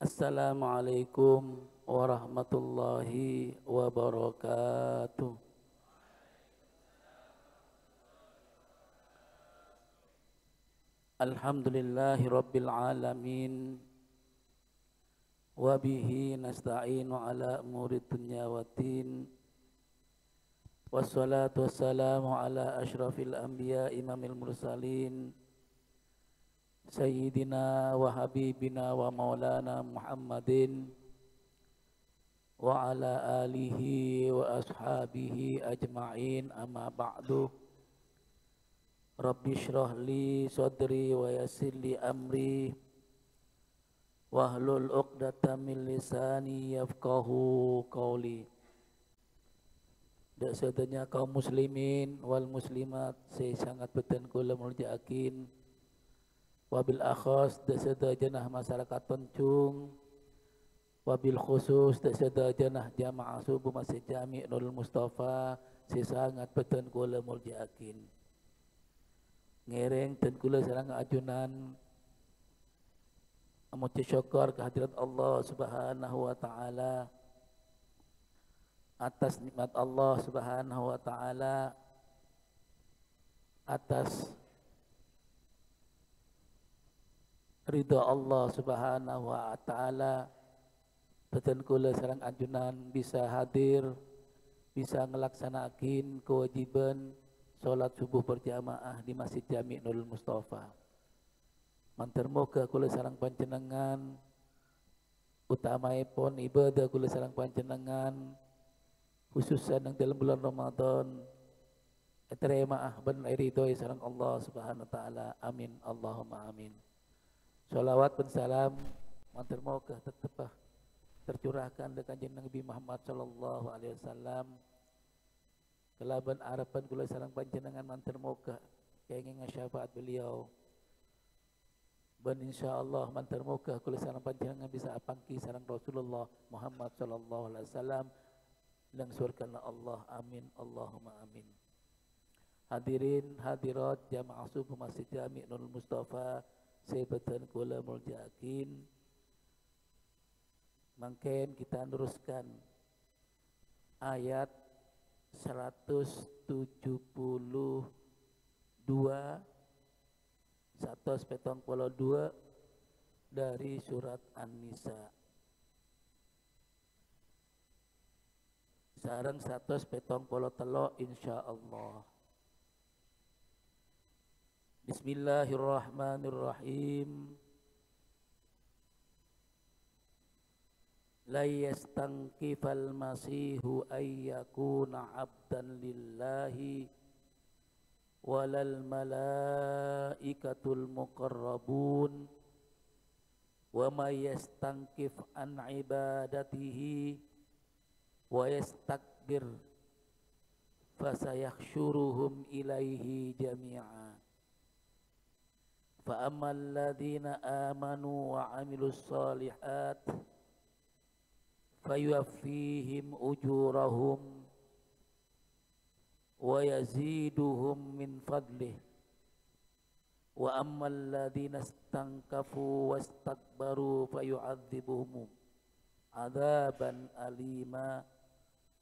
Assalamualaikum warahmatullahi wabarakatuh. Alhamdulillahi rabbil alamin. Wa bihi nasta'inu ala umuri dunya waddin. Wassalatu wassalamu ala ashrafil anbiya imamil mursalin. Sayyidina wa habibina wa maulana Muhammadin wa ala alihi wa ashabihi ajma'in, amma ba'du. Rabbi shrah li sadri wa yassir li amri wahlul 'uqdatam min lisani yafqahu qawli. Dak sedenya kaum muslimin wal muslimat, saya sangat beten kula muljakin wabil akhas dak seda jenah masyarakat Pencung, wabil khusus dak seda jenah jamaah subuh Masjid Jami' Nurul Mustafa, saya sangat beten kula muljakin. Ngereng dan kula sareng ajunan amuti syukur kehadirat Allah Subhanahu wa taala atas nikmat Allah Subhanahu wa taala, atas ridha Allah Subhanahu wa taala. Beten kula sareng ajunan bisa hadir, bisa ngelaksanakin kewajiban salat subuh berjamaah di Masjid Jami' Nurul Mustafa. Mantar moga kula sareng panjenengan utamaipun ibadah kula sareng panjenengan khususan yang dalam bulan Ramadan teremaah ben ridho sareng Allah Subhanahu wa taala. Amin Allahumma amin. Shalawat dan salam mantar moga tetap tercurahkan dekat kanjeng Nabi Muhammad sallallahu alaihi wasallam. Kelaban harapan kula sareng panjenengan mantar moga kenging syafaat beliau. Dan insyaallah mantar moga kula sareng panjenengan bisa apangki sareng Rasulullah Muhammad sallallahu alaihi wasallam lang surgana Allah. Amin Allahumma amin. Hadirin hadirat jamaah subuh Masjid Jami' Nurul Mustafa, saya beten kula muljakin. Mangken kita teruskan ayat 172 dari surat An-Nisa. Sareng 173 insyaallah. Bismillahirrahmanirrahim. La yastankifal masihu ayyakuna abdan lillahi walal malaikatul muqarrabun wa may yastankif an ibadatihi wa yastakbir fasayakhshuruhum ilaihi jami'a. Fa ammal ladzina amanu wa 'amilus shalihat fayuwaffihim ujurahum wa yaziduhum min fadlih wa ammal ladzina istankafu wastakbaru fayu'adzibuhum adzaban alima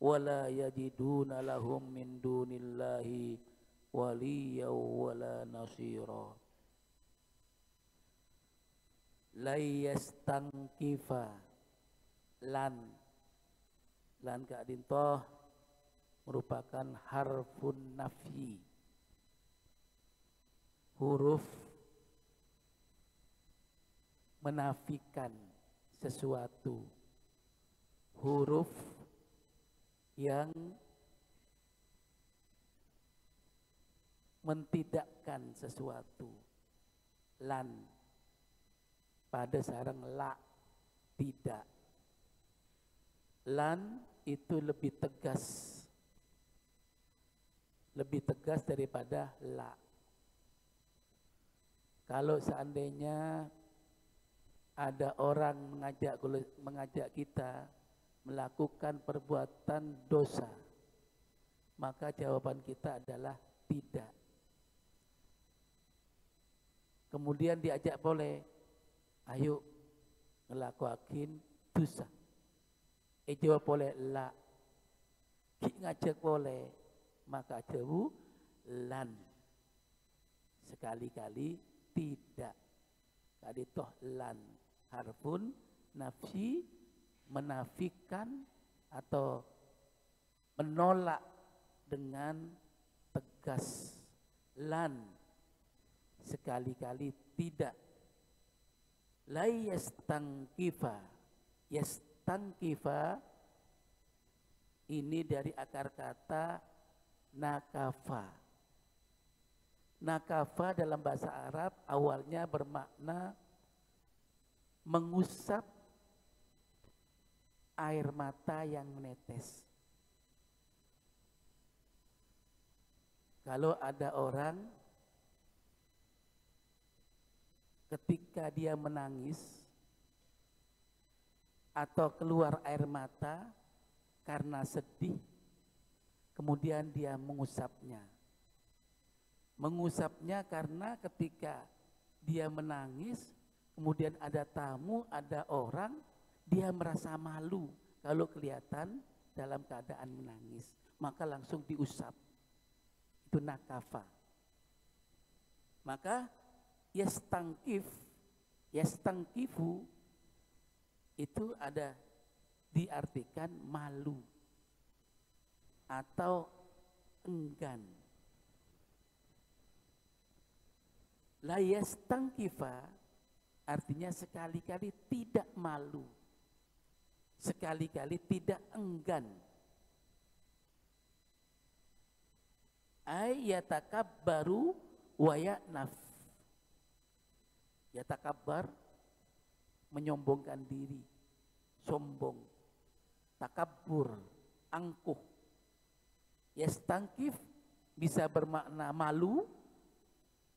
wa la yajiduna lahum min dunillahi waliyyan wala nasira. La yastankifa lan kak dintoh merupakan harfun nafyi, huruf menafikan sesuatu, huruf yang mentidakkan sesuatu. Lan pada sareng la, tidak. Lan itu lebih tegas daripada la. Kalau seandainya ada orang mengajak kita melakukan perbuatan dosa, maka jawaban kita adalah tidak. Kemudian diajak boleh, ayo ngelakuakin dosa. Jawab boleh la. Ki ngajak boleh, maka jauh lan. Sekali-kali tidak. Kali toh lan harfun nafsi, menafikan atau menolak dengan tegas. Lan sekali-kali tidak. La yastangkifa. Yastangkifa ini dari akar kata nakafa. Nakafa dalam bahasa Arab awalnya bermakna mengusap air mata yang menetes. Kalau ada orang ketika dia menangis atau keluar air mata karena sedih, kemudian dia mengusapnya. Mengusapnya karena ketika dia menangis, kemudian ada tamu, ada orang, dia merasa malu kalau kelihatan dalam keadaan menangis. Maka langsung diusap. Itu nakafa. Maka yastangkifu itu ada diartikan malu atau enggan. La yastangkifa artinya sekali-kali tidak malu, sekali-kali tidak enggan. Yatakabbaru wa ya'naf. Yatakabbar menyombongkan diri, sombong. Takabbur, angkuh. Yastangkif bisa bermakna malu,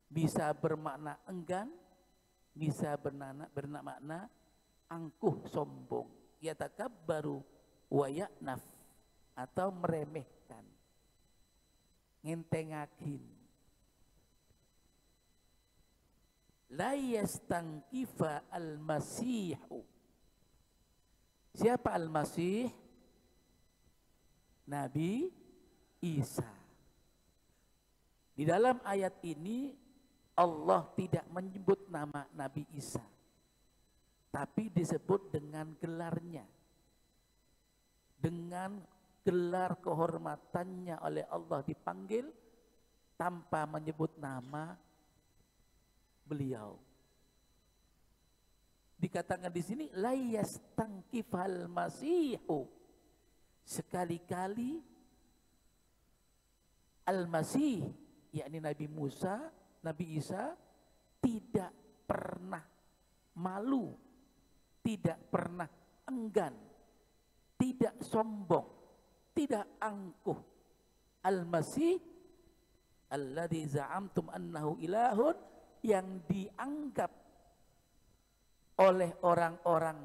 bisa bermakna enggan, bisa bermakna angkuh, sombong. Yatakabbaru wa ya'naf atau meremehkan, ngentengakin. La yastangkifa al-masihu. Siapa al-masih? Nabi Isa. Di dalam ayat ini Allah tidak menyebut nama Nabi Isa, tapi disebut dengan gelarnya. Dengan gelar kehormatannya oleh Allah dipanggil tanpa menyebut nama beliau. Dikatakan di sini la yastangkifal masihu. Sekali-kali al-masih, yakni Nabi Musa, Nabi Isa tidak pernah malu, tidak pernah enggan, tidak sombong, tidak angkuh. Al-Masih alladzi za'amtum annahu ilahun, yang dianggap oleh orang-orang,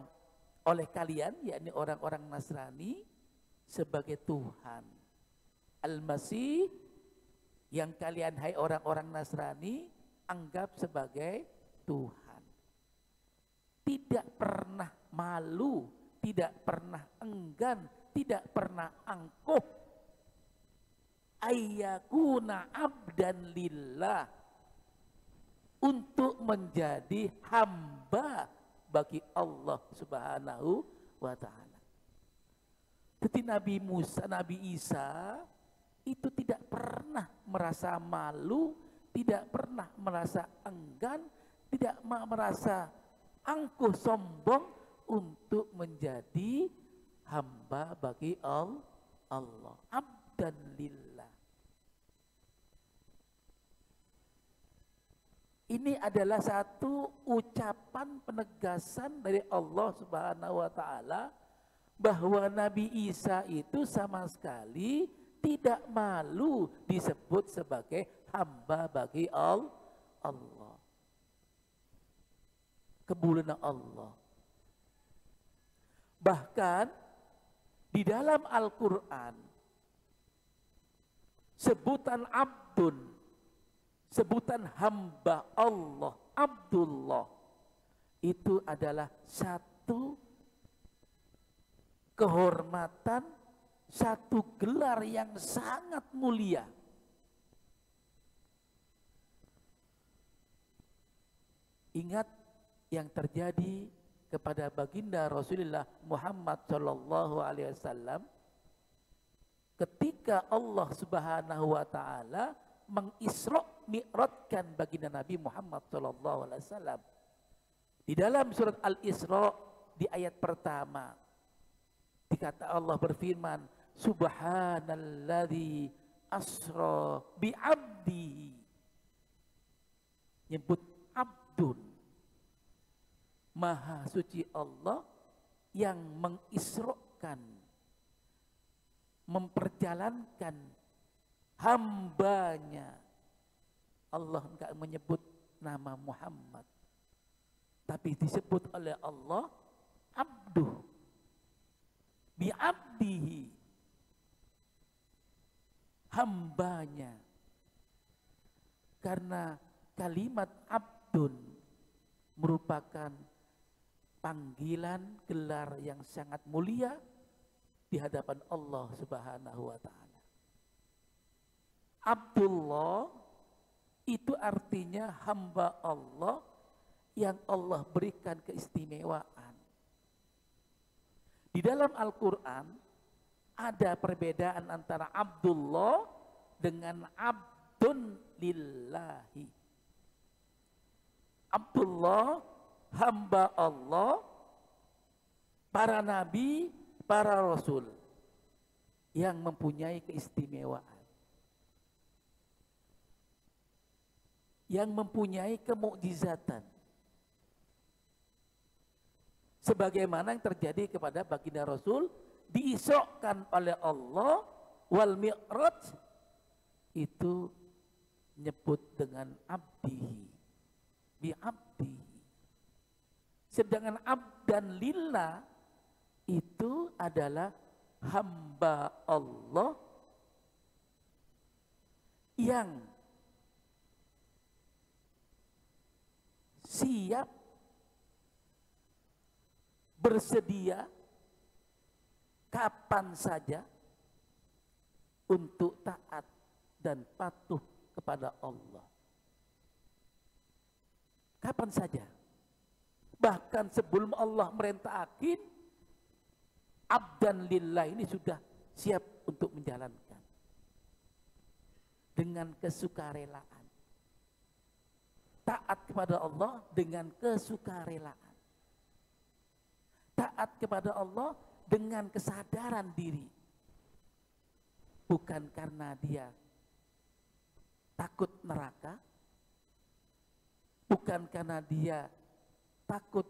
oleh kalian, yakni orang-orang Nasrani sebagai Tuhan. Al-Masih yang kalian hai orang-orang Nasrani anggap sebagai Tuhan. Tidak pernah malu, tidak pernah enggan, tidak pernah angkuh. Ayyakuna abdan lillah, untuk menjadi hamba bagi Allah Subhanahu wa ta'ala. Jadi Nabi Musa, Nabi Isa itu tidak pernah merasa malu, tidak pernah merasa enggan, tidak merasa angkuh sombong untuk menjadi hamba bagi Allah. Abdan lillah. Ini adalah satu ucapan penegasan dari Allah Subhanahu wa ta'ala bahwa Nabi Isa itu sama sekali tidak malu disebut sebagai hamba bagi Allah. Kemuliaan Allah. Bahkan di dalam Al-Quran sebutan abdun, sebutan hamba Allah, Abdullah, itu adalah 1 satu kehormatan, satu gelar yang sangat mulia. Ingat yang terjadi kepada baginda Rasulullah Muhammad Shallallahu Alaihi Wasallam ketika Allah Subhanahu Wa Taala mengisra mi'rajkan baginda Nabi Muhammad Shallallahu Alaihi Wasallam. Di dalam surat Al-Isra di ayat pertama dikata Allah berfirman, Subhanalladzi asra bi'abdihi. Nyebut abdun. Maha suci Allah yang mengisrokan, memperjalankan hambanya. Allah enggak menyebut nama Muhammad, tapi disebut oleh Allah abduh, bi'abdihi, hambanya. Karena kalimat abdun merupakan panggilan gelar yang sangat mulia di hadapan Allah Subhanahu wa taala. Abdullah itu artinya hamba Allah yang Allah berikan keistimewaan. Di dalam Al-Qur'an ada perbedaan antara Abdullah dengan abdun lillahi. Abdullah hamba Allah, para nabi, para rasul yang mempunyai keistimewaan, yang mempunyai kemukjizatan, sebagaimana yang terjadi kepada baginda Rasul, diisrokan oleh Allah, wal mi'raj itu nyebut dengan abdihi, bi abdihi. Sedangkan abdan lillah itu adalah hamba Allah yang siap, bersedia kapan saja untuk taat dan patuh kepada Allah. Kapan saja. Bahkan sebelum Allah merintahkan, abdan lillah ini sudah siap untuk menjalankan dengan kesukarelaan. Taat kepada Allah dengan kesukarelaan. Taat kepada Allah dengan kesadaran diri. Bukan karena dia takut neraka, bukan karena dia takut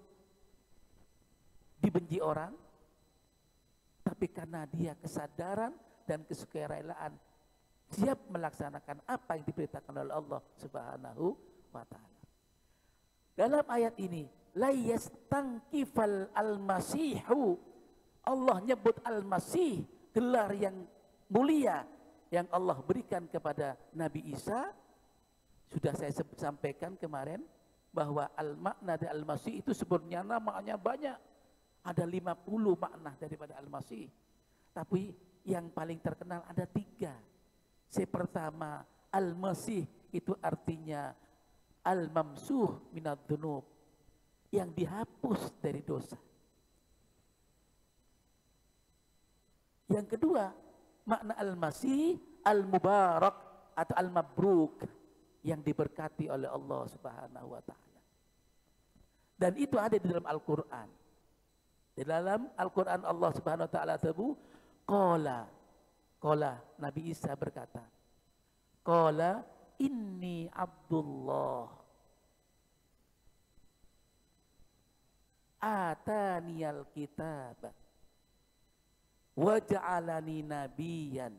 dibenci orang, tapi karena dia kesadaran dan kesukarelaan siap melaksanakan apa yang diperintahkan oleh Allah Subhanahu wa taala. Dalam ayat ini, la yastankifal al-masihu, Allah nyebut al-masih, gelar yang mulia yang Allah berikan kepada Nabi Isa. Sudah saya sampaikan kemarin bahwa al-makna dari al-masih itu sebenarnya namanya banyak. Ada 50 makna daripada al-masih. Tapi yang paling terkenal ada 3. Yang pertama, al-masih itu artinya al-mamsuh minad dzunub, yang dihapus dari dosa. Yang kedua, makna al-masih al-mubarak atau al-mabruk, yang diberkati oleh Allah Subhanahu wa taala. Dan itu ada di dalam Al-Qur'an. Di dalam Al-Qur'an Allah Subhanahu wa taala sebut qala Nabi Isa berkata, qala inni Abdullah ataniyal kitab wa ja'alani nabiyyan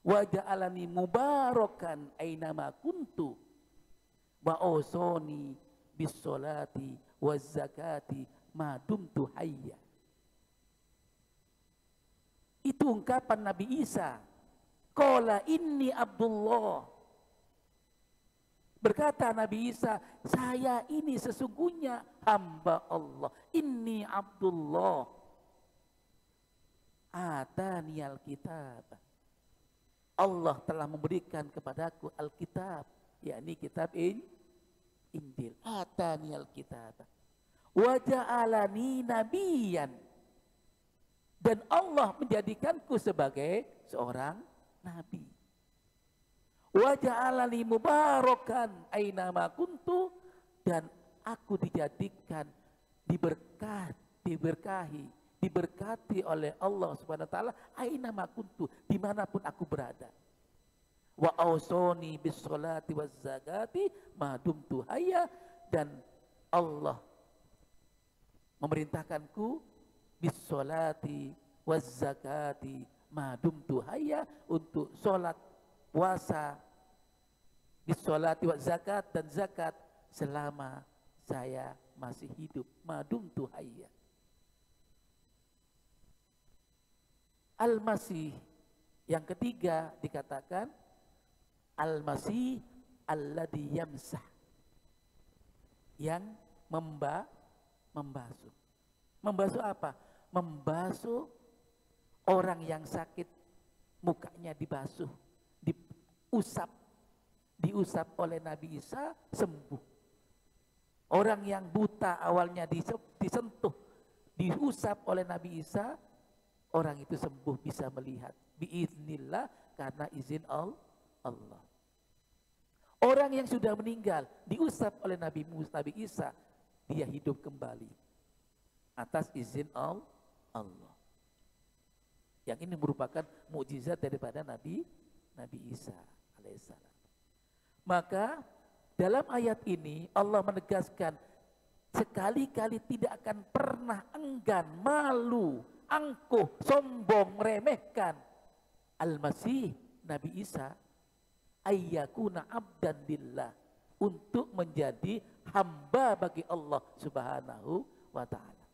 wa ja'alani mubarakan ainama kuntu wa awsani bis sholati waz zakati ma dumtu hayya. Itu ungkapan Nabi Isa. Qala inni Abdullah. Berkata Nabi Isa, saya ini sesungguhnya hamba Allah. Inni Abdullah. Ataniyal kitab. Allah telah memberikan kepadaku Alkitab, yakni kitab Injil. Ataniyal kitab. Wa ja'alani nabiyan. Dan Allah menjadikanku sebagai seorang nabi. Wa ja'alani mubarakan aina ma kuntu, dan aku dijadikan diberkati oleh Allah Subhanahu wa taala aina ma kuntu, dimanapun aku berada. Wa ausoni bis sholati waz zakati ma dumtu hayya, dan Allah memerintahkanku bis sholati waz zakati ma dumtu hayya, untuk sholat, puasa, bis sholati waz zakat, dan zakat selama saya masih hidup, ma dumtu hayya. Al-Masih yang ketiga dikatakan Al-Masih alladhi yamsah, yang membasuh. Membasuh apa? Membasuh orang yang sakit, mukanya dibasuh, diusap oleh Nabi Isa, sembuh. Orang yang buta awalnya disentuh, diusap oleh Nabi Isa, orang itu sembuh, bisa melihat. Biiznillah, karena izin Allah. Orang yang sudah meninggal, diusap oleh Nabi Isa, dia hidup kembali atas izin Allah. Yang ini merupakan mukjizat daripada Nabi Isa alaihissalam. Maka dalam ayat ini Allah menegaskan, sekali-kali tidak akan pernah enggan, malu, angkuh, sombong, meremehkan Al-Masih Nabi Isa ayyakuna abdan lillah, untuk menjadi hamba bagi Allah Subhanahu wa ta'ala.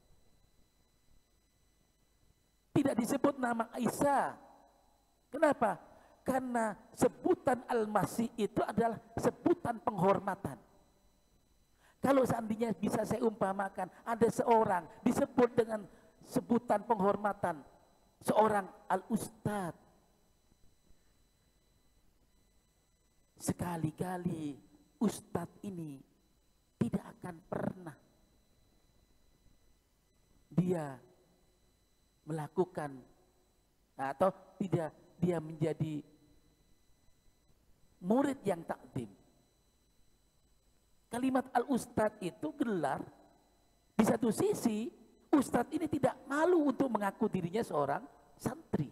Tidak disebut nama Isa. Kenapa? Karena sebutan Al-Masih itu adalah sebutan penghormatan. Kalau seandainya bisa saya umpamakan, ada seorang disebut dengan sebutan penghormatan, seorang Al-Ustadz. Sekali-kali Ustadz ini tidak akan pernah dia melakukan, atau tidak dia menjadi murid yang takdim. Kalimat Al-Ustadz itu gelar, di satu sisi Ustadz ini tidak malu untuk mengaku dirinya seorang santri.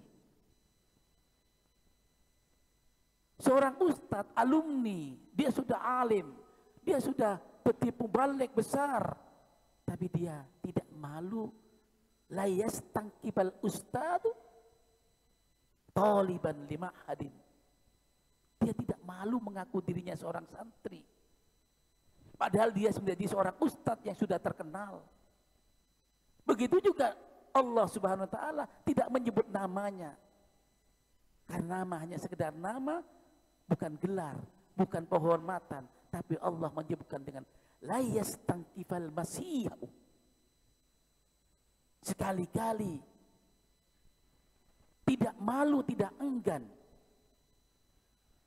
Seorang ustadz, alumni, dia sudah alim, dia sudah bertipu balik besar, tapi dia tidak malu. La yastangkibal ustadu taliban lima hadin. Dia tidak malu mengaku dirinya seorang santri, padahal dia menjadi seorang ustadz yang sudah terkenal. Begitu juga Allah Subhanahu wa ta'ala tidak menyebut namanya, karena nama hanya sekedar nama, bukan gelar, bukan penghormatan, tapi Allah menyebutkan dengan la yastangkifal masihu. Sekali-kali tidak malu, tidak enggan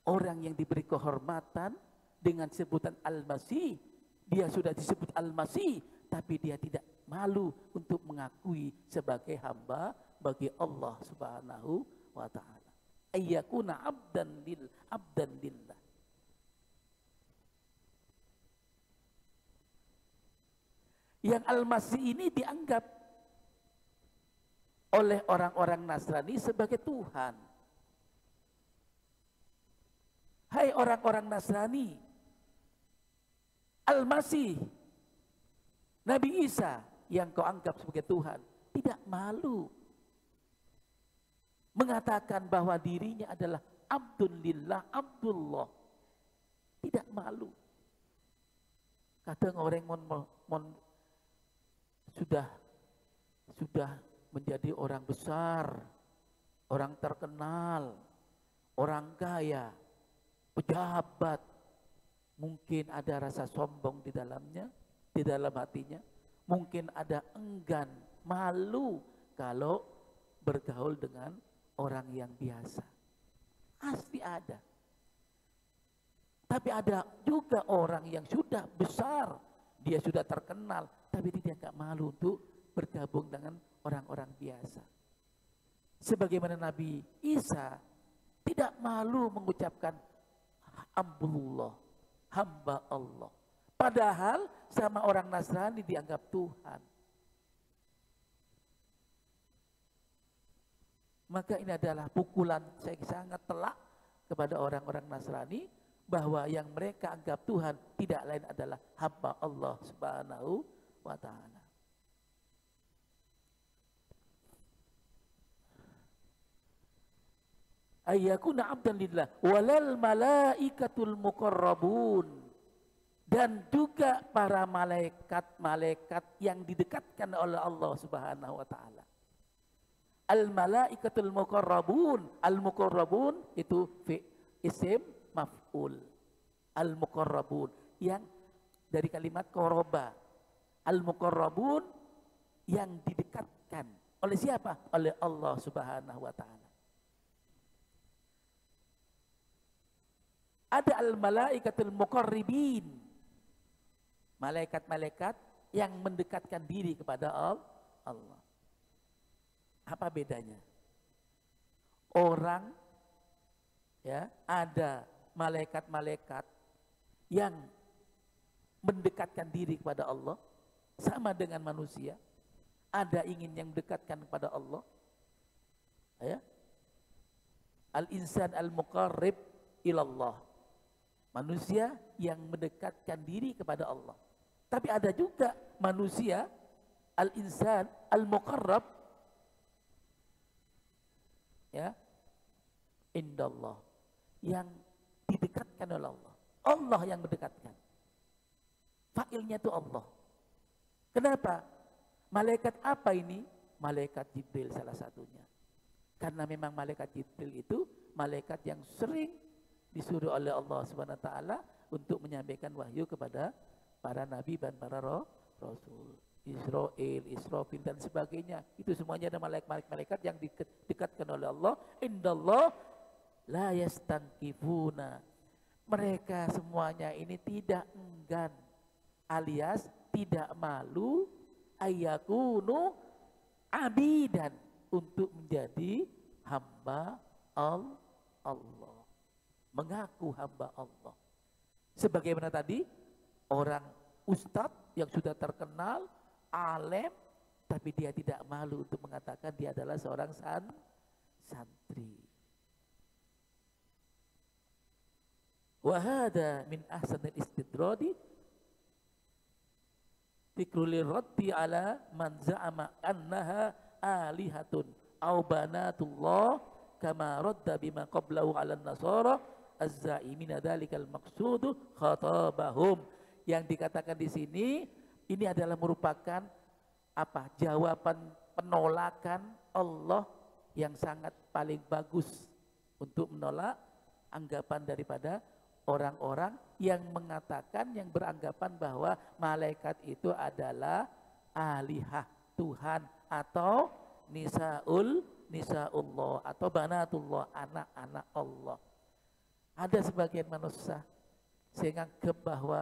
orang yang diberi kehormatan dengan sebutan Al-Masih. Dia sudah disebut Al-Masih, tapi dia tidak malu untuk mengakui sebagai hamba bagi Allah Subhanahu wa ta'ala. Ayyakuna abdan lillah. Yang Al-Masih ini dianggap oleh orang-orang Nasrani sebagai Tuhan. Hai orang-orang Nasrani, Al-Masih, Nabi Isa yang kau anggap sebagai Tuhan, tidak malu mengatakan bahwa dirinya adalah Abdulillah, Abdullah. Tidak malu. Kadang orang sudah menjadi orang besar, orang terkenal, orang kaya, pejabat, Mungkin ada rasa sombong di dalamnya, di dalam hatinya. Mungkin ada enggan, malu kalau bergaul dengan orang yang biasa. Pasti ada. Tapi ada juga orang yang sudah besar, dia sudah terkenal, tapi dia nggak malu untuk bergabung dengan orang-orang biasa. Sebagaimana Nabi Isa tidak malu mengucapkan Abdullah, hamba Allah. Padahal sama orang Nasrani dianggap Tuhan. Maka ini adalah pukulan yang sangat telak kepada orang-orang Nasrani, bahwa yang mereka anggap Tuhan tidak lain adalah hamba Allah Subhanahu wa ta'ala. Ayyakuna abdan lillah walal malaikatul muqarrabun, dan juga para malaikat-malaikat yang didekatkan oleh Allah Subhanahu wa ta'ala. Al malaikatul muqarrabun, al muqarrabun itu isim maf'ul. Al muqarrabun yang dari kalimat qoroba. Al muqarrabun yang didekatkan oleh siapa? Oleh Allah Subhanahu wa ta'ala. Ada al-malaikatul muqarribin, malaikat-malaikat yang mendekatkan diri kepada Allah. Apa bedanya? Orang, ya, ada malaikat-malaikat yang mendekatkan diri kepada Allah sama dengan manusia. Ada ingin yang mendekatkan kepada Allah, ya. Al-insan al-muqarrib ilallah, manusia yang mendekatkan diri kepada Allah. Tapi ada juga manusia al-insan al-muqarrab, ya, indallah, yang didekatkan oleh Allah. Allah yang mendekatkan. Fa'ilnya itu Allah. Kenapa? Malaikat apa ini? Malaikat Jibril salah satunya. Karena memang malaikat Jibril itu malaikat yang sering disuruh oleh Allah Subhanahu wa ta'ala untuk menyampaikan wahyu kepada para nabi dan para rasul. Israel, Israfil dan sebagainya. Itu semuanya ada malaikat-malaikat yang didekatkan oleh Allah. Indallah la yastankifuna. Mereka semuanya ini tidak enggan, alias tidak malu, ayyakunu abidan, untuk menjadi hamba Allah. Mengaku hamba Allah. Sebagaimana tadi, orang ustadz yang sudah terkenal, alim, tapi dia tidak malu untuk mengatakan dia adalah seorang santri. Wahada min ahsanil istidradi tikruli raddi ala man za'ama annaha alihatun au banatullah kama radda bima qablahu ala nasara az-za'imina dalikal maqsudu khatabahum. Yang dikatakan di sini ini adalah merupakan apa? Jawaban penolakan Allah yang sangat paling bagus untuk menolak anggapan daripada orang-orang yang mengatakan, yang beranggapan bahwa malaikat itu adalah alihah, Tuhan, atau nisaullah atau banatullah, anak-anak Allah. Ada sebagian manusia sehingga menganggap bahwa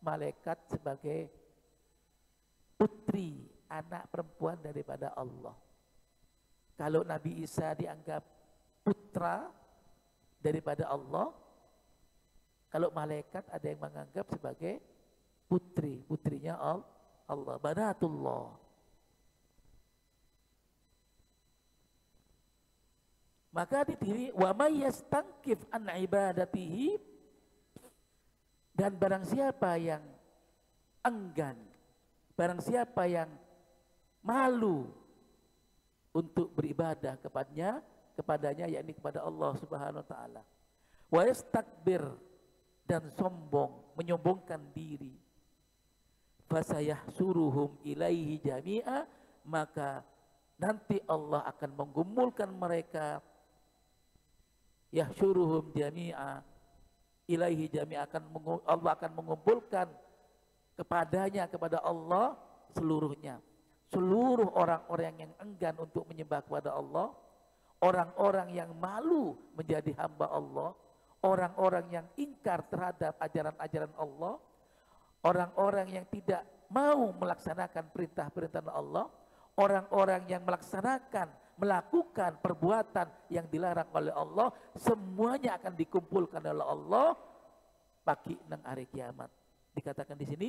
malaikat sebagai putri, anak perempuan daripada Allah. Kalau Nabi Isa dianggap putra daripada Allah, kalau malaikat ada yang menganggap sebagai putrinya Allah, banatullah. Maka diri wa may yastankif an ibadatihi, dan barang siapa yang enggan, barang siapa yang malu untuk beribadah kepadanya, yakni kepada Allah Subhanahu wa taala. Wa yastakbir, dan sombong, menyombongkan diri. Fasayahsuruhum ilaihi jami'a, maka nanti Allah akan menggumulkan mereka yahsyuruhum jami'a ilaihi jami'a, Allah akan mengumpulkan kepada Allah seluruhnya. Seluruh orang-orang yang enggan untuk menyembah kepada Allah, orang-orang yang malu menjadi hamba Allah, orang-orang yang ingkar terhadap ajaran-ajaran Allah, orang-orang yang tidak mau melaksanakan perintah-perintah Allah, orang-orang yang melakukan perbuatan yang dilarang oleh Allah, semuanya akan dikumpulkan oleh Allah bagi nang hari kiamat. Dikatakan di sini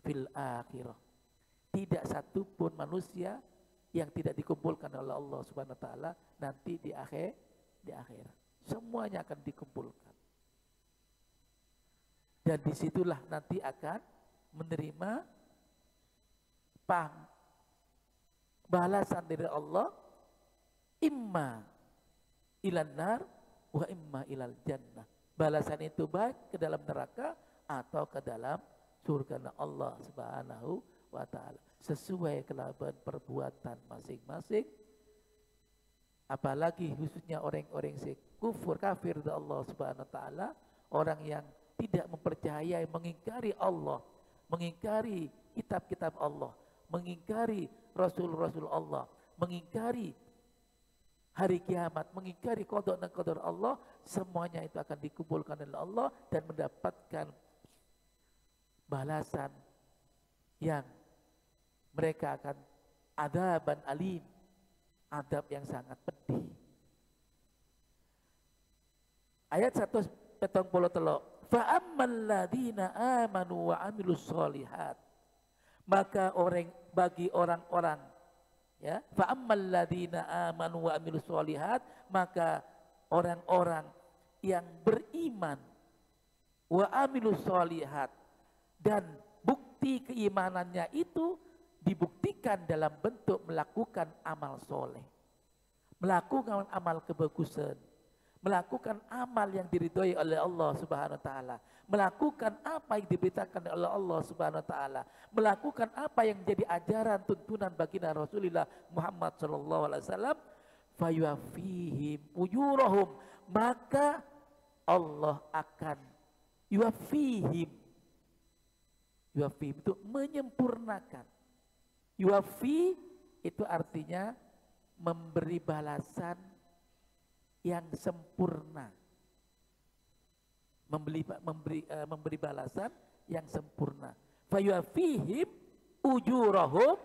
fil akhirah. Tidak satupun manusia yang tidak dikumpulkan oleh Allah Subhanahu wa taala nanti di akhirat. Semuanya akan dikumpulkan. Dan disitulah nanti akan menerima balasan dari Allah, imma ilan nar wa imma ilal jannah. Balasan itu baik ke dalam neraka atau ke dalam surga Allah Subhanahu wa ta'ala, sesuai kelakuan perbuatan masing-masing. Apalagi khususnya orang-orang kafir dari Allah Subhanahu wa ta'ala, orang yang tidak mempercayai, mengingkari Allah, mengingkari kitab-kitab Allah, mengingkari Rasul-Rasul Allah, mengingkari hari kiamat, mengingkari qada dan qadar Allah, semuanya itu akan dikumpulkan oleh Allah dan mendapatkan balasan yang mereka akan adaban alim, adab yang sangat pedih. Ayat 173, fa ammal ladzina amanu wa amilus solihat, maka bagi orang-orang, ya, fa ammal ladzina amanu wa amilus solihat, maka orang-orang yang beriman wa amilus solihat, dan bukti keimanannya itu dibuktikan dalam bentuk melakukan amal soleh, melakukan amal kebagusan, melakukan amal yang diridhoi oleh Allah Subhanahu wa taala, melakukan apa yang diberitakan oleh Allah Subhanahu wa taala, melakukan apa yang jadi ajaran tuntunan baginda Rasulullah Muhammad sallallahu alaihi wasallam, fayuwafihim ujurahum, maka Allah akan yuwafihim. Yuwafi itu menyempurnakan. Yuwafi itu artinya memberi balasan yang sempurna. Memberi balasan yang sempurna. Fayuwafihim ujurahum,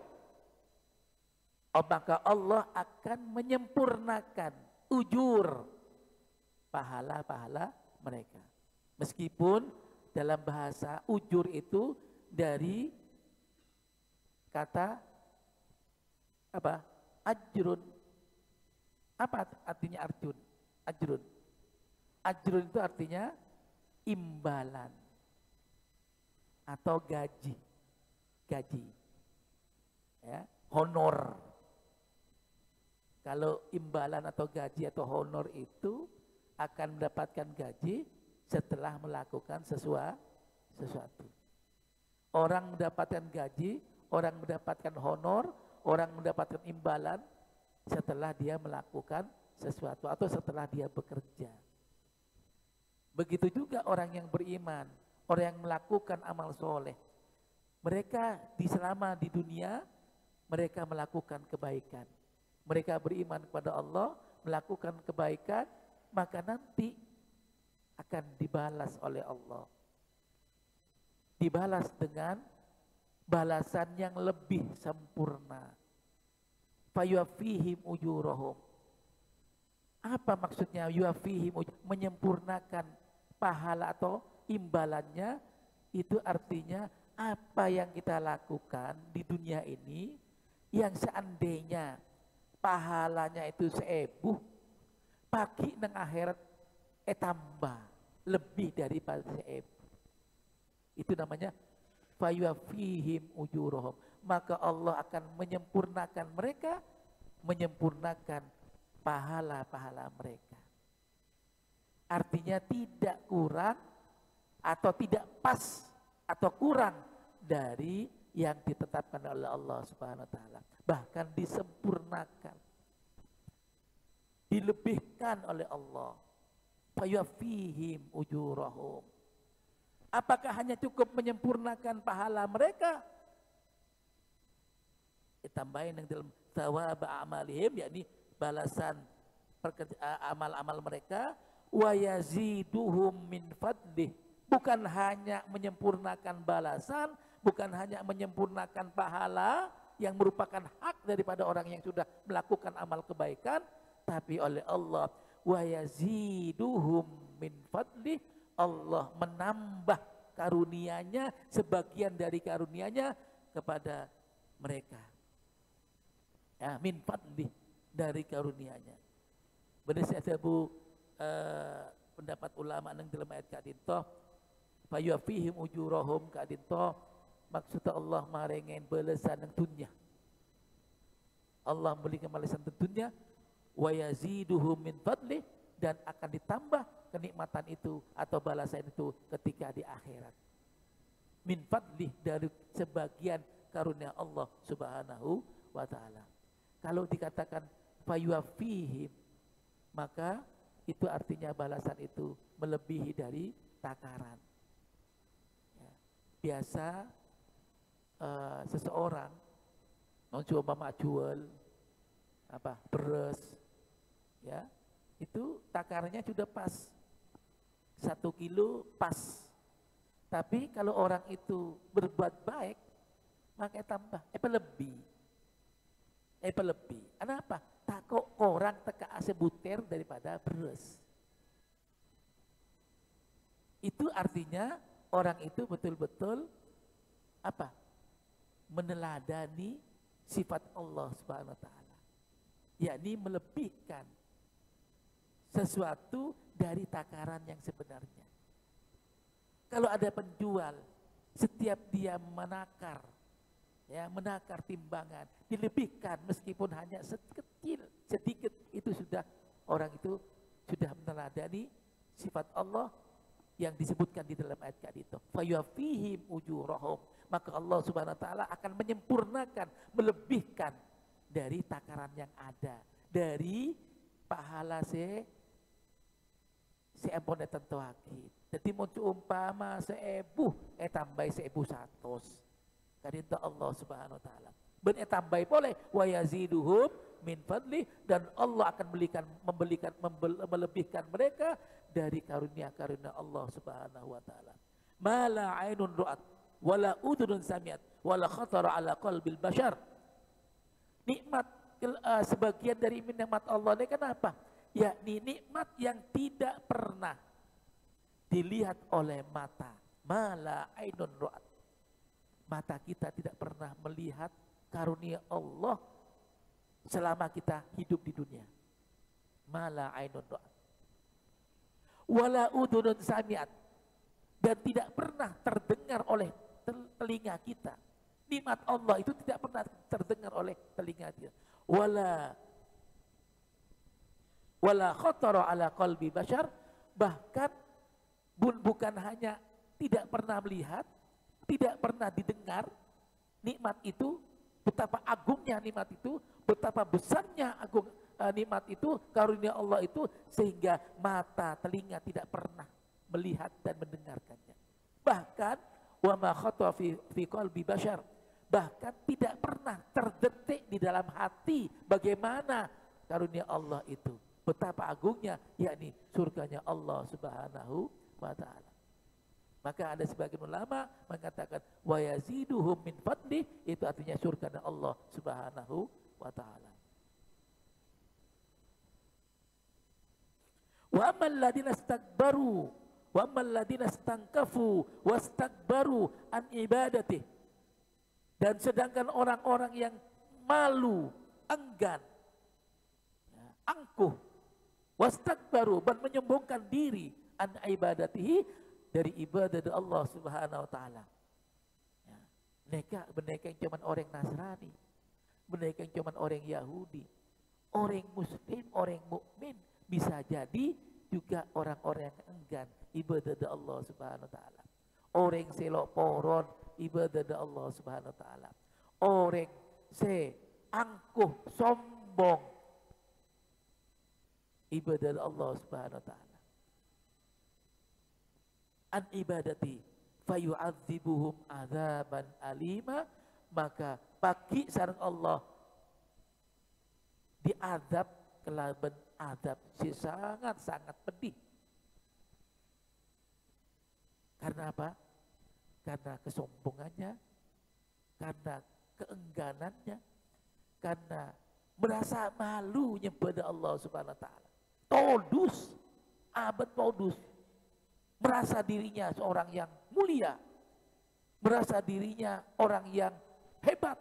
maka Allah akan menyempurnakan ujur, pahala-pahala mereka. Meskipun dalam bahasa ujur itu dari kata apa? Ajrun. Apa artinya arjun? Ajrun. Ajrun itu artinya imbalan atau gaji. Gaji. Ya, honor. Kalau imbalan atau gaji atau honor itu akan mendapatkan gaji setelah melakukan sesuatu. Orang mendapatkan gaji, orang mendapatkan honor, orang mendapatkan imbalan setelah dia melakukan sesuatu atau setelah dia bekerja. Begitu juga orang yang beriman, orang yang melakukan amal soleh. Mereka selama di dunia, mereka melakukan kebaikan. Mereka beriman kepada Allah, melakukan kebaikan, maka nanti akan dibalas oleh Allah. Dibalas dengan balasan yang lebih sempurna. Fayuwafihim ujurahum. Apa maksudnya yuwafihim? Menyempurnakan pahala atau imbalannya, itu artinya apa yang kita lakukan di dunia ini yang seandainya pahalanya itu 1000, pagi nang akhirat tambah lebih daripada 1000. Itu namanya fayuwafihim ujurahum. Maka Allah akan menyempurnakan mereka, menyempurnakan pahala-pahala mereka. Artinya tidak kurang atau tidak pas atau kurang dari yang ditetapkan oleh Allah Subhanahu wa taala. Bahkan disempurnakan. Dilebihkan oleh Allah. fayuwaffihim ujurahum. Apakah hanya cukup menyempurnakan pahala mereka? Ditambahin yang dalam thawab amalihim, yakni balasan amal-amal mereka, wa yaziduhum min fadlih. Bukan hanya menyempurnakan balasan, bukan hanya menyempurnakan pahala yang merupakan hak daripada orang yang sudah melakukan amal kebaikan, tapi oleh Allah, wa yaziduhum min fadlih, Allah menambah karunia-Nya, sebagian dari karunia-Nya kepada mereka. Ya, min fadlih, dari karunia-Nya. Benar saya pendapat ulama yang dalam ayat kadinto, fayuwaffihim ujurahum kadinto, maksudnya Allah marengen balasan yang dunia. Allah memberikan balasan dunia, wa yaziduhum min fadlih, dan akan ditambah kenikmatan itu atau balasan itu ketika di akhirat. Min fadlih, dari sebagian karunia Allah Subhanahu wa ta'ala. Kalau dikatakan fayuwaffihim, maka itu artinya balasan itu melebihi dari takaran. Ya. Biasa seseorang mencoba jual beras, ya, itu takarannya sudah pas 1 kilo pas. Tapi kalau orang itu berbuat baik, maka tambah lebih. Kenapa? Takut orang teka sebutir daripada beras. Itu artinya orang itu betul-betul meneladani sifat Allah Subhanahu wa ta'ala, yakni melebihkan sesuatu dari takaran yang sebenarnya. Kalau ada penjual, setiap dia menakar timbangan, dilebihkan meskipun hanya sedikit, itu sudah orang itu sudah meneladani sifat Allah yang disebutkan di dalam ayat itu. Fayuwaffihim ujurahum, maka Allah Subhanahu wa ta'ala akan menyempurnakan, melebihkan dari takaran yang ada, dari pahala seempon tentu hakit. Jadi muncul umpama 1000, tambah 1100. Kadinta Allah Subhanahu wa ta'ala. Ben tambah boleh, wa yaziduhum min fadli, dan Allah akan melebihkan mereka dari karunia-karunia Allah Subhanahu wa ta'ala. Ma la ainun ru'at, wala udhunun sami'at, wala khatara ala qalbil bashar. Nikmat sebagian dari nikmat Allah ini kenapa? Yakni nikmat yang tidak pernah dilihat oleh mata. Ma la ainun ru'at. Mata kita tidak pernah melihat karunia Allah selama kita hidup di dunia. Mala ainun ra'at. Wala udhunun sami'at. Dan tidak pernah terdengar oleh telinga kita. Nikmat Allah itu tidak pernah terdengar oleh telinga kita. Wala khatara ala qalbi bashar. Bahkan bukan hanya tidak pernah melihat, tidak pernah didengar nikmat itu, betapa agungnya nikmat itu, betapa besarnya nikmat itu, karunia Allah itu, sehingga mata, telinga tidak pernah melihat dan mendengarkannya. Bahkan wa ma khata fi qalbi bashar, bahkan tidak pernah terdetik di dalam hati bagaimana karunia Allah itu, betapa agungnya, yakni surganya Allah Subhanahu wa ta'ala. Maka ada sebagian ulama mengatakan wa yaziduhum min fadli, itu artinya surga Allah Subhanahu wa ta'ala. Wa ammal ladina istakbaru wa ammal ladina istankafu wastakbaru an ibadati. Dan sedangkan orang-orang yang malu, enggan, angkuh, wastakbaru, dan menyombongkan diri an ibadatihi, dari ibadah Allah Subhanahu wa ta'ala. Mereka yang cuma orang Nasrani, mereka yang cuma orang Yahudi, orang Muslim, orang mukmin, bisa jadi juga orang-orang yang enggan ibadah Allah Subhanahu wa ta'ala. Orang selok poron ibadah Allah Subhanahu wa ta'ala. Orang angkuh, sombong ibadah Allah Subhanahu wa ta'ala. an ibadati fayu'adzibuhum adzaban alima, maka bagi sareng Allah diazab kelaban azab si sangat-sangat pedih. Karena apa? Karena kesombongannya, karena keengganannya, karena merasa malunya pada Allah Subhanahu wa taala. Todus, abad todus. Merasa dirinya seorang yang mulia, merasa dirinya orang yang hebat,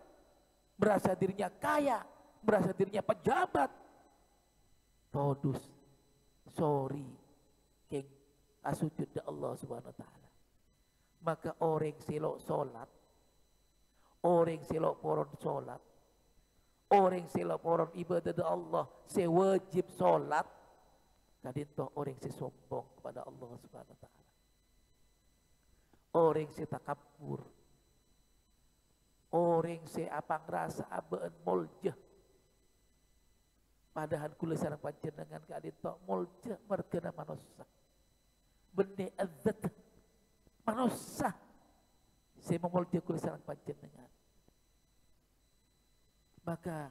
merasa dirinya kaya, merasa dirinya pejabat. Todus, sorry, keng asujud ke Allah Subhanahu wa taala. Maka orang selok solat, orang selok poron solat, orang selok poron ibadah ke Allah, sewajib solat, kadito orang sesombong kepada Allah Subhanahu wa taala. Orang setakabur, orang se apa ngerasa abaan moljah. Padahal kula sareng panjenengan kadito moljah mergana manusia. Bende adzat manusia saya memolja kula sareng panjenengan. Maka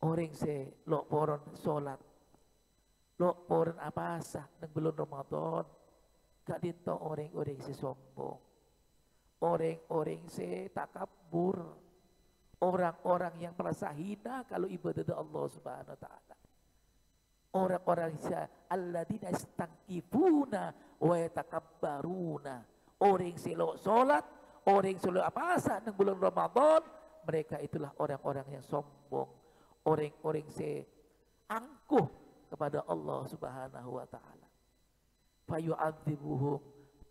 orang se lo poron solat, lo poron apa sah nang bulan Ramadan, gak dito orang-orang se sombong, orang-orang se takabur, orang-orang yang merasa hina kalau ibadah Allah Subhanahu wa taala. Orang-orang alladzina istangkifuna wa yatakabbaruna. Orang selo salat, orang selo apa asa nang bulan Ramadan, mereka itulah orang-orang yang sombong. Orang-orang se angkuh kepada Allah Subhanahu wa taala. Fayu'adzibuhum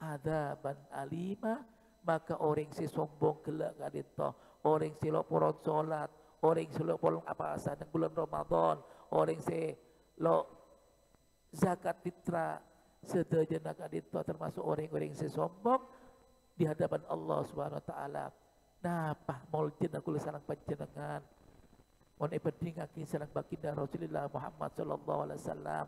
adzaban alima, maka orang se sombong kelak kadito, orang selo poron salat, orang selo poron apa asa nang bulan Ramadan, orang se lo zakat fitrah sedajana kadito termasuk orang-orang yang sombong di hadapan Allah Subhanahu wa taala. Napa moljin aku sareng panjenengan mon epedingakin sareng baginda Rasulullah Muhammad sallallahu alaihi wasallam,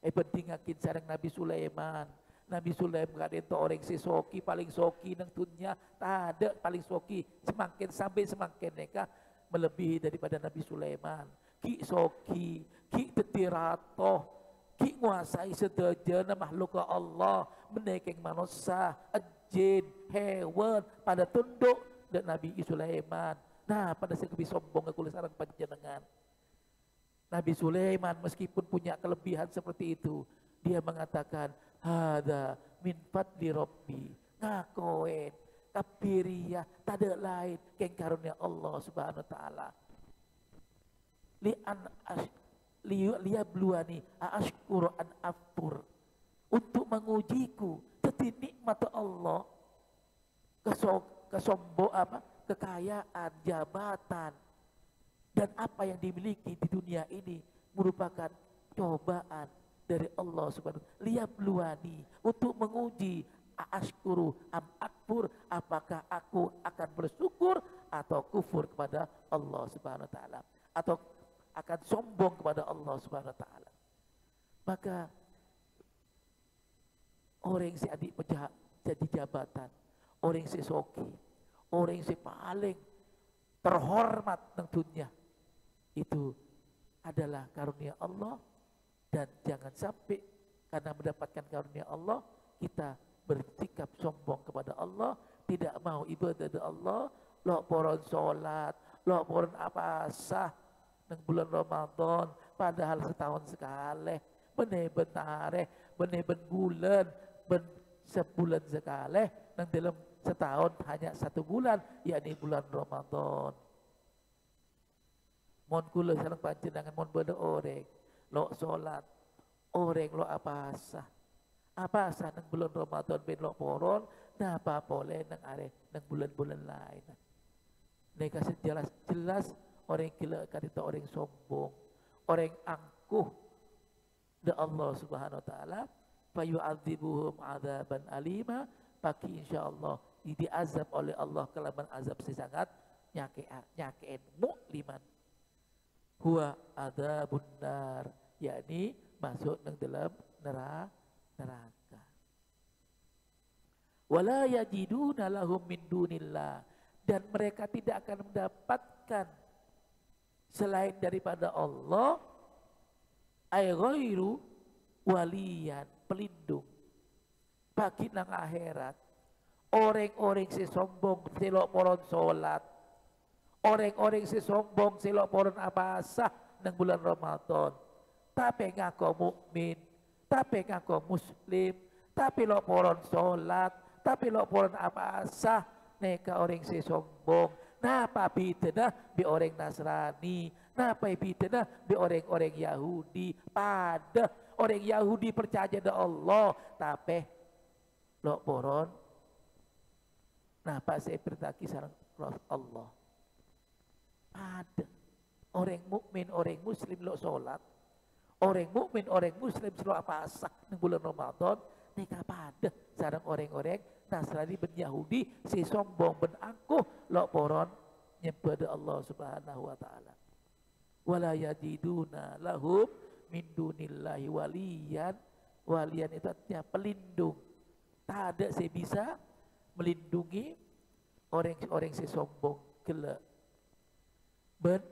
epedingakin sareng Nabi Sulaiman. Nabi Sulaiman kadito orang soki paling soki nang dunia, tak ada paling soki semakin sampai semakin mereka melebihi daripada Nabi Sulaiman. Ki soki, ki tetirato, ki nguasai sedajana makhluk Allah, menekeng manusia, jin, hewan, pada tunduk dan Nabi Sulaiman. Nah, pada sekebi sombong aku sareng panjenengan. Nabi Sulaiman meskipun punya kelebihan seperti itu, dia mengatakan, hada min fadli rabbi, ngakoen, kapiriyah, tak ada lain, keng karunia Allah Subhanahu wa taala. Liyabluwani aashkuru an afur, untuk mengujiku teti nikmat Allah, kekayaan, jabatan dan apa yang dimiliki di dunia ini merupakan cobaan dari Allah Subhanahu. Liyabluwani, untuk menguji, aashkuru am akfur, apakah aku akan bersyukur atau kufur kepada Allah Subhanahu wa taala, atau akan sombong kepada Allah Subhanahu wa taala. Maka orang si adik jadi jabatan, orang si soki, orang si paling terhormat di dunia, itu adalah karunia Allah. Dan jangan sampai karena mendapatkan karunia Allah kita bersikap sombong kepada Allah, tidak mau ibadah kepada Allah, lo poron sholat, lo poron apa sah nang bulan Ramadan, padahal setahun sekali, bener benare, bener bulan, sebulan sekali, nang dalam setahun hanya satu bulan, yakni bulan Ramadan. Mon kula sareng panjenengan mon beda orek, lo sholat, orek lo apa sah nang bulan Ramadan ben lo poron, nah apa boleh nang are nang bulan-bulan lain. Neka jelas orang gila kadito orang sombong, orang angkuh da Allah Subhanahu wa taala, fayu'adzibuhum adzaban alima, pagi insyaallah diazab oleh Allah kelaban azab sangat nyakean mukliman. Huwa adzabun nar, yakni masuk nang dalam neraka. wala yajiduna lahum min dunillah, dan mereka tidak akan mendapatkan selain daripada Allah ay ghairu waliyan, pelindung bagi nang akhirat. Orang-orang si sombong silok poron solat, orang-orang si sombong silok poron abasah nang bulan Ramadan, tapi ngaku mukmin, tapi ngaku muslim, tapi lo poron solat, tapi lo poron abasah, neka orang si sombong. Napa bidana bi orang Nasrani, napa bidana bi orang-orang Yahudi. Pada orang Yahudi percaya pada Allah, tapi lo poron napa saya bertaki sarang Allah. Ada orang mukmin, orang muslim lo sholat, orang mukmin, orang muslim selo apasah di bulan Ramadan, neka pada sarang orang-orang Nasrani ben Yahudi si sombong ben angkuh lo poron nyembah Allah Subhanahu wa taala. Wala yajiduna lahum min dunillahi waliyan. Waliyan itu artinya pelindung. Tak ada saya bisa melindungi orang-orang si sombong kelak. Ben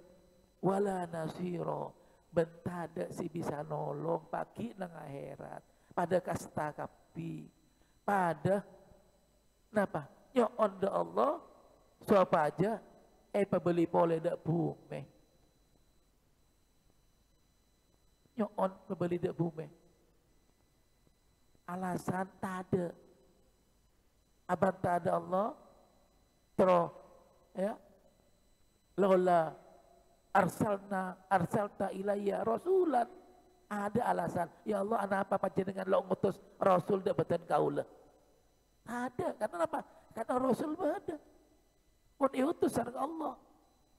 wala nasiro, ben tak ada si bisa nolong pagi nang akhirat. Pada kasta kapi, pada napa nyon de Allah siapa aja pembeli boleh dak bumi. Nyon pembeli dak bumi. Alasan tak ada. Abang tak ada Allah, terus ya, lola arsalta ilayya rasulan. Ada alasan, ya Allah, anak apa panjenengan lo ngutus rasul dak beten kaula. Ada, karena apa? Karena rasul ada. Pun diutus sareng Allah.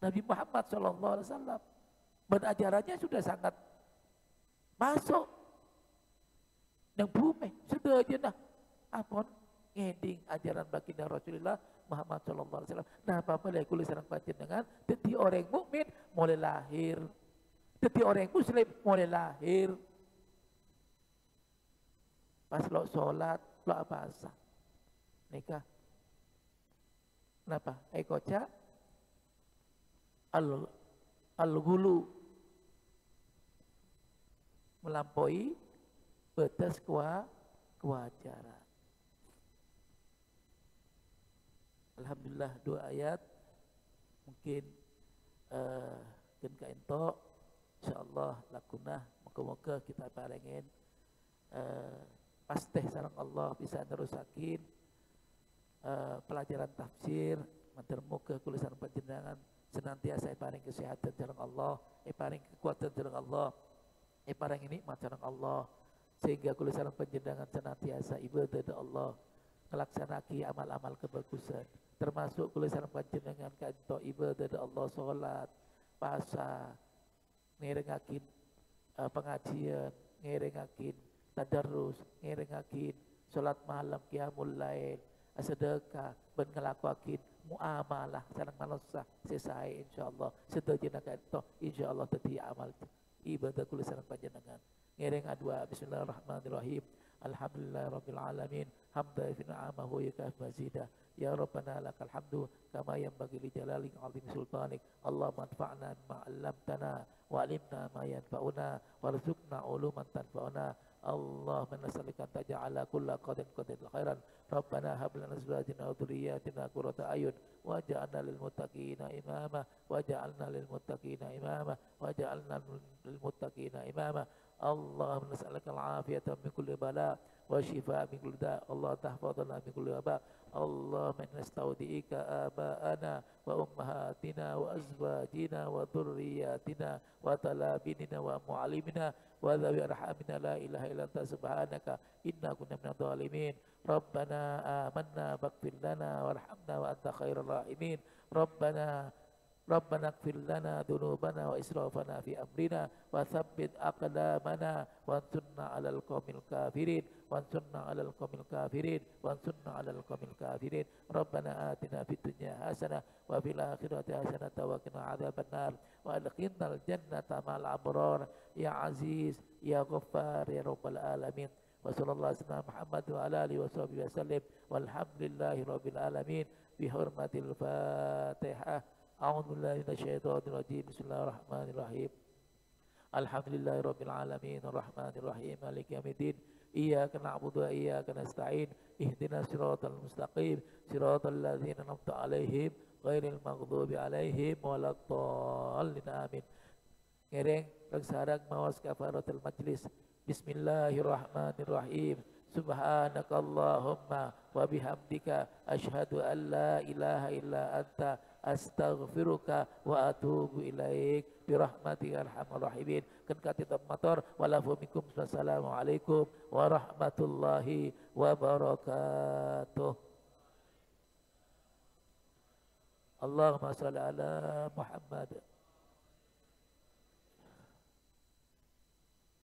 Nabi Muhammad sallallahu alaihi wasallam. Ajarannya sudah sangat masuk yang bumi, sudah aja dah. Apun ngeding ajaran baginda Rasulullah Muhammad sallallahu alaihi wasallam. Nah, apa boleh kulit sareng panjenengan dadi orang mukmin mulai lahir. Dadi orang muslim mulai lahir. Pas lo sholat, lo apa asa? Nikah. Kenapa? Ekoca al-gulu melampaui batas kewajaran. Alhamdulillah 2 ayat mungkin gen ka ento insyaallah lakunah moga-moga kita parengin pasteh sareng Allah bisa nerusakin pelajaran tafsir matur muga kula sareng panjenengan senantiasa paring kesehatan sareng Allah, paring kekuatan sareng Allah, paring nikmat sareng Allah sehingga kula sareng panjenengan senantiasa ibadah kepada Allah ngelaksanaki amal-amal kebagusan termasuk kula sareng panjenengan kanto ibadah kepada Allah salat, puasa, ngerengakin pengajian, ngerengakin tadarus, ngerengakin salat malam, qiyamul lail, sedekah, ben ngelakuakin muamalah sareng manusia sesae insyaallah sedaya kanto insyaallah tadi amal ibadah kula sareng panjenengan. Ngereng adua bismillahirrahmanirrahim. Alhamdulillahirabbil alamin. Hamdan fi ni'amahu yakaf mazidah. Ya Rabbana lakal hamdu kama yanbaghi li jalali 'azimi sultanik. Allahumma anfa'na bima 'allamtana wa 'allimna ma yanfa'una warzuqna 'uluman tanfa'una. Allahumma nas'aluka an taj'ala kulla qadin khairan. Rabbana hab lana azwajana wa dhurriyyatina qurrata a'yun waj'alna lil muttaqina imama waj'alna lil muttaqina imama waj'alna lil muttaqina imama. Allahumma nas'aluka al-'afiyata min kulli bala wa shifaa min kulli da'. Allah tahfazna min kulli waba. Allahumma inna nastaudi'ika aba'ana wa ummahatina wa azwajina wa dhurriyyatina wa talabinina wa mu'allimina wa dhawi arhamina la ilaha illa anta subhanaka inna kunna minadh dhalimin. Rabbana amanna faghfir lana warhamna wa anta khairur rahimin. ربنا اغفر لنا ذنوبنا وإسرافنا في أمرنا وثبت أقدامنا وانصرنا على القوم الكافرين وانصرنا على القوم الكافرين وانصرنا على القوم الكافرين. ربنا آتنا في الدنيا حسنة وفي الآخرة حسنة وقنا عذاب النار وأدخلنا الجنة مع الأبرار يا عزيز يا غفار يا رب العالمين. wa sallallahu alaihi wasallam Muhammad wa ala alihi wasallam walhamdulillahi rabbil alamin bihurmatil Fatihah. A'udzu billahi minasyaitonir rajim. Bismillahirrahmanirrahim. Alhamdulillahi rabbil alamin arrahmanir rahim maliki yaumiddin. Iyyaka na'budu wa iyyaka nasta'in. Ihdinas siratal mustaqim siratal ladzina an'amta 'alaihim ghairil maghdubi 'alaihim waladdallin. Amin. Ngereng ragsarag mawas kafaratul majlis. Bismillahirrahmanirrahim. Subhanakallahumma wa bihamdika asyhadu an la ilaha illa anta astaghfiruka wa atubu ilaik birahmatika arhamar rahimin. Kan katitab motor walafu minkum. Wassalamualaikum warahmatullahi wabarakatuh. Allahumma shalli ala Muhammad.